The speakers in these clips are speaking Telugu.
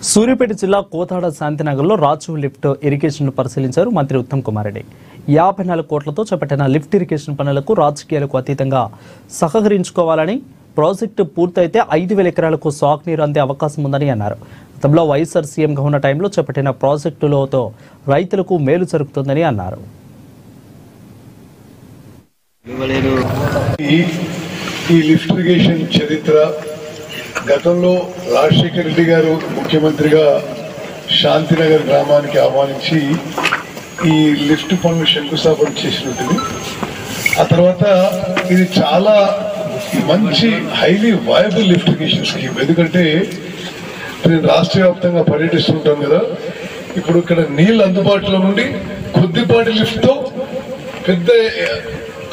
సూర్యాపేట జిల్లా కోతాడ శాంతినగర్లో రాజు లిఫ్ట్ ఇరిగేషన్ పరిశీలించారు మంత్రి ఉత్తమ్ కుమార్ రెడ్డి. 54 కోట్లతో చేపట్టిన లిఫ్ట్ ఇరిగేషన్ పనులకు రాజకీయాలకు అతీతంగా సహకరించుకోవాలని, ప్రాజెక్టు పూర్తయితే 5,000 ఎకరాలకు సాగునీరు అందే అవకాశం ఉందని అన్నారు. గతంలో వైఎస్ఆర్ సీఎంగా ఉన్న టైంలో చేపట్టిన ప్రాజెక్టులతో రైతులకు మేలు జరుగుతుందని అన్నారు. ఈ లిఫ్ట్ ఇరిగేషన్ చరిత్ర గతంలో రాజశేఖర రెడ్డి గారు ముఖ్యమంత్రిగా శాంతినగర్ గ్రామానికి ఆహ్వానించి ఈ లిఫ్ట్ పనులు శంకుస్థాపన చేసినట్టుంది. ఆ తర్వాత ఇది చాలా మంచి highly viable lift irrigation scheme. ఎందుకంటే నేను రాష్ట్ర వ్యాప్తంగా పర్యటిస్తుంటాను కదా, ఇప్పుడు ఇక్కడ నీళ్ళు అందుబాటులో నుండి కొద్దిపాటి లిఫ్ట్తో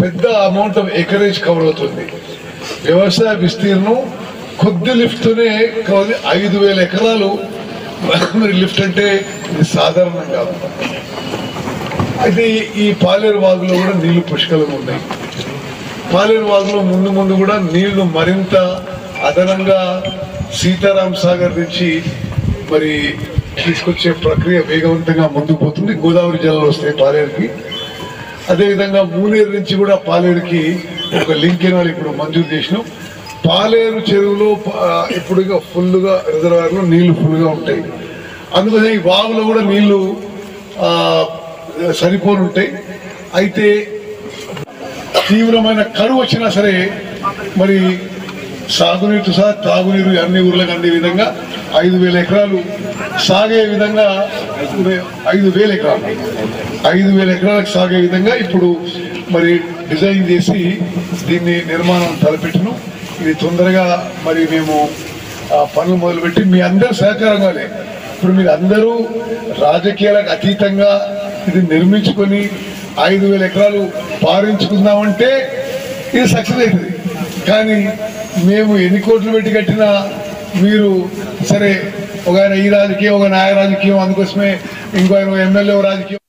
పెద్ద అమౌంట్ ఆఫ్ ఎకరేజ్ కవర్ అవుతుంది. వ్యవసాయ విస్తీర్ణం కొద్ది లిఫ్ట్తోనే 5,000 ఎకరాలు. మరి లిఫ్ట్ అంటే ఇది సాధారణం కాదు. అయితే ఈ పాలేరు వాగులో కూడా నీళ్లు పుష్కలంగా ఉన్నాయి. పాలేరు వాగులో ముందు కూడా నీళ్లు మరింత అదనంగా సీతారాం సాగర్ నుంచి మరి తీసుకొచ్చే ప్రక్రియ వేగవంతంగా ముందుకు పోతుంది. గోదావరి జలాలు వస్తాయి పాలేరుకి. అదేవిధంగా మూలేరు నుంచి కూడా పాలేరుకి ఒక లింక్ కెనాల్ ఇప్పుడు మంజూరు చేసినాం. పాలేరు చెరువులో ఇప్పుడు ఫుల్గా రిజర్వాయర్లో నీళ్లు ఫుల్గా ఉంటాయి. అందుకని ఈ వాగులో కూడా నీళ్లు సరిపోని ఉంటాయి. అయితే తీవ్రమైన కరువు వచ్చినా సరే మరి సాగునీరు సహా తాగునీరు అన్ని ఊర్లకు అందే విధంగా 5,000 ఎకరాలు సాగే విధంగా 5,000 ఎకరాలకు సాగే విధంగా ఇప్పుడు మరి డిజైన్ చేసి దీన్ని నిర్మాణం తలపెట్టినాం. ఇది తొందరగా మరి మేము పనులు మొదలుపెట్టి మీ అందరూ సహకారంగానే ఇప్పుడు మీరు అందరూ రాజకీయాలకు అతీతంగా ఇది నిర్మించుకొని 5,000 ఎకరాలు పారించుకుందామంటే ఇది సక్సెస్ అవుతుంది. కానీ మేము ఎన్ని కోట్లు పెట్టి కట్టినా మీరు సరే ఒక ఆయన ఈ రాజకీయం, ఒక నాయ రాజకీయం, అందుకోసమే ఇంకో ఆయన ఎమ్మెల్యే రాజకీయం